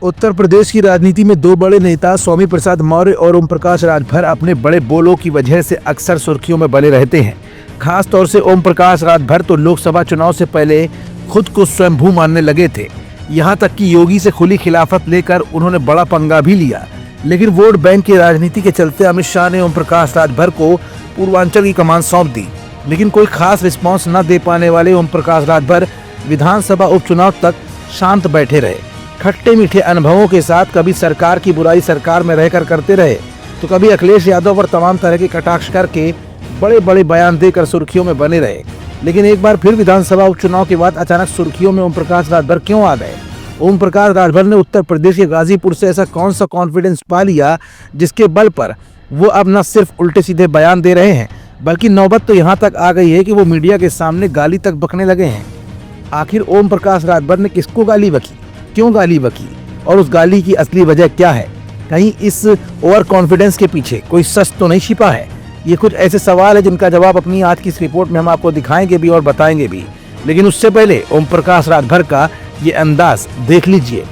उत्तर प्रदेश की राजनीति में दो बड़े नेता स्वामी प्रसाद मौर्य और ओम प्रकाश राजभर अपने बड़े बोलों की वजह से अक्सर सुर्खियों में बने रहते हैं। खास तौर से ओम प्रकाश राजभर तो लोकसभा चुनाव से पहले खुद को स्वयंभू मानने लगे थे। यहाँ तक कि योगी से खुली खिलाफत लेकर उन्होंने बड़ा पंगा भी लिया। लेकिन वोट बैंक की राजनीति के चलते अमित शाह ने ओम प्रकाश राजभर को पूर्वांचल की कमान सौंप दी। लेकिन कोई खास रिस्पॉन्स न दे पाने वाले ओम प्रकाश राजभर विधानसभा उपचुनाव तक शांत बैठे रहे। खट्टे मीठे अनुभवों के साथ कभी सरकार की बुराई सरकार में रहकर करते रहे, तो कभी अखिलेश यादव पर तमाम तरह के कटाक्ष करके बड़े बड़े बयान देकर सुर्खियों में बने रहे। लेकिन एक बार फिर विधानसभा उपचुनाव के बाद अचानक सुर्खियों में ओम प्रकाश राजभर क्यों आ गए? ओम प्रकाश राजभर ने उत्तर प्रदेश के गाजीपुर से ऐसा कौन सा कॉन्फिडेंस पा लिया जिसके बल पर वो अब न सिर्फ उल्टे सीधे बयान दे रहे हैं, बल्कि नौबत तो यहाँ तक आ गई है कि वो मीडिया के सामने गाली तक बकने लगे हैं। आखिर ओम प्रकाश राजभर ने किसको गाली बकी, क्यों गाली बकी और उस गाली की असली वजह क्या है? कहीं इस ओवर कॉन्फिडेंस के पीछे कोई सच तो नहीं छिपा है? ये कुछ ऐसे सवाल है जिनका जवाब अपनी आज की इस रिपोर्ट में हम आपको दिखाएंगे भी और बताएंगे भी। लेकिन उससे पहले ओम प्रकाश राजभर का ये अंदाज देख लीजिए।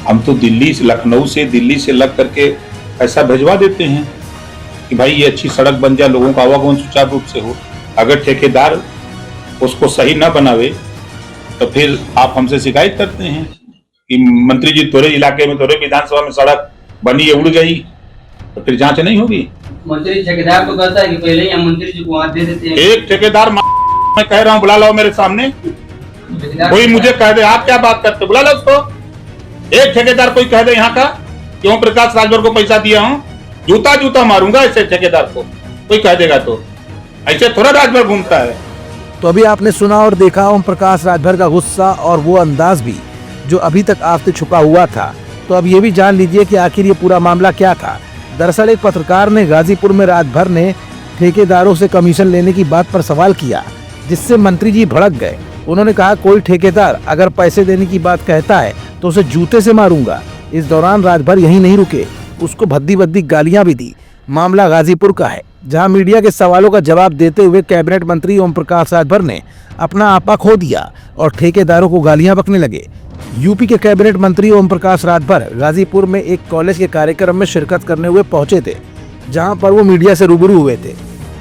हम तो दिल्ली से लग करके ऐसा भिजवा देते हैं कि भाई ये अच्छी सड़क बन जाए, लोगों का आवागमन सुचारू रूप से हो। अगर ठेकेदार उसको सही न बनावे तो फिर आप हमसे शिकायत करते हैं कि मंत्री जी तोरे इलाके में, तोरे विधानसभा में सड़क बनी है, उड़ गई, तो फिर जांच नहीं होगी। मंत्री ठेकेदार को कहता है कि पहले ही हम मंत्री जी को वहां दे देते हैं। एक ठेकेदार मैं कह रहा हूँ, बुला लो मेरे सामने, कोई मुझे कह दे आप क्या बात करते, बुला लो उसको। एक ठेकेदार कोई कह दे यहाँ का कि ओम प्रकाश राजभर को पैसा दिया हूँ, जूता मारूंगा ऐसे ठेकेदार को, कोई कह देगा तो। ऐसे थोड़ा राजभर घूमता है। तो अभी आपने सुना और देखा ओम प्रकाश राजभर का गुस्सा और वो अंदाज भी जो अभी तक आपसे छुपा हुआ था। तो अब ये भी जान लीजिए कि आखिर ये पूरा मामला क्या था। दरअसल एक पत्रकार ने गाजीपुर में राजभर ने ठेकेदारों से कमीशन लेने की बात पर सवाल किया, जिससे मंत्री जी भड़क गए। उन्होंने कहा कोई ठेकेदार अगर पैसे देने की बात कहता है तो उसे जूते से मारूंगा। इस दौरान राजभर यहीं नहीं रुके, उसको भद्दी भद्दी गालियां भी दी। मामला गाजीपुर का है, जहां मीडिया के सवालों का जवाब देते हुए कैबिनेट मंत्री ओम प्रकाश राजभर ने अपना आपा खो दिया और ठेकेदारों को गालियां बकने लगे। यूपी के कैबिनेट मंत्री ओम प्रकाश राजभर गाजीपुर में एक कॉलेज के कार्यक्रम में शिरकत करने हुए पहुंचे थे, जहां पर वो मीडिया से रूबरू हुए थे।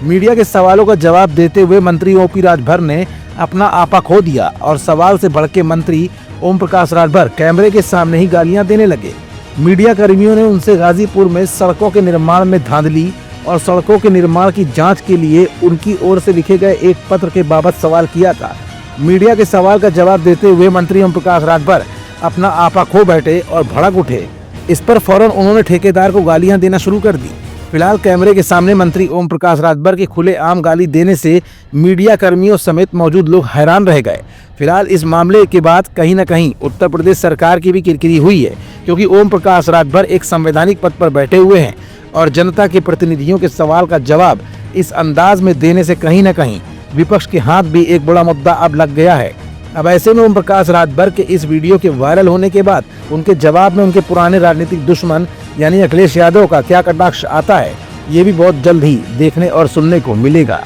मीडिया के सवालों का जवाब देते हुए मंत्री ओपी राजभर ने अपना आपा खो दिया और सवाल से भड़के मंत्री ओम प्रकाश राजभर कैमरे के सामने ही गालियां देने लगे। मीडिया कर्मियों ने उनसे गाजीपुर में सड़कों के निर्माण में धांधली और सड़कों के निर्माण की जांच के लिए उनकी ओर से लिखे गए एक पत्र के बाबत सवाल किया था। मीडिया के सवाल का जवाब देते हुए मंत्री ओम प्रकाश राजभर अपना आपा खो बैठे और भड़क उठे। इस पर फौरन उन्होंने ठेकेदार को गालियां देना शुरू कर दी। फिलहाल कैमरे के सामने मंत्री ओम प्रकाश राजभर के खुलेआम गाली देने से मीडिया कर्मियों समेत मौजूद लोग हैरान रह गए। फिलहाल इस मामले के बाद कहीं न कहीं उत्तर प्रदेश सरकार की भी किरकिरी हुई है, क्योंकि ओम प्रकाश राजभर एक संवैधानिक पद पर बैठे हुए हैं और जनता के प्रतिनिधियों के सवाल का जवाब इस अंदाज में देने से कहीं न कहीं विपक्ष के हाथ भी एक बड़ा मुद्दा अब लग गया है। अब ऐसे में ओम प्रकाश राजभर के इस वीडियो के वायरल होने के बाद उनके जवाब में उनके पुराने राजनीतिक दुश्मन यानी अखिलेश यादव का क्या कटाक्ष आता है, ये भी बहुत जल्द ही देखने और सुनने को मिलेगा।